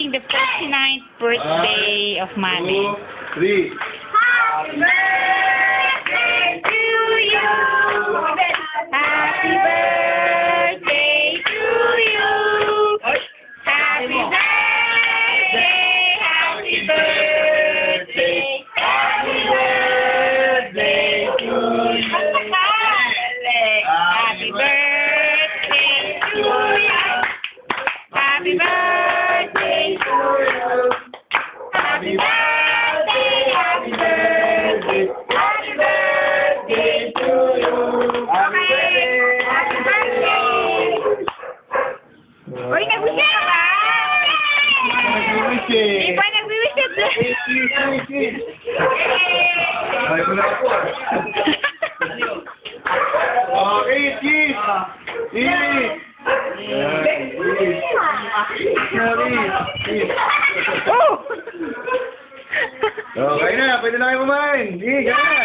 The 49th birthday of Mommy. 1, 2, 3. Happy birthday to you. Happy birthday to you. Happy birthday. Happy birthday. Happy birthday to you. Happy birthday to you. Happy birthday to you. Happy birthday, happy birthday, happy birthday to you. Happy birthday. Uy, nag-wish ka ba? Di ba nag-wish ka? Ay, wala po. Okay, cheese! Cheese! Oh! Okay na, pwede na kayo kumain. Sige, gana.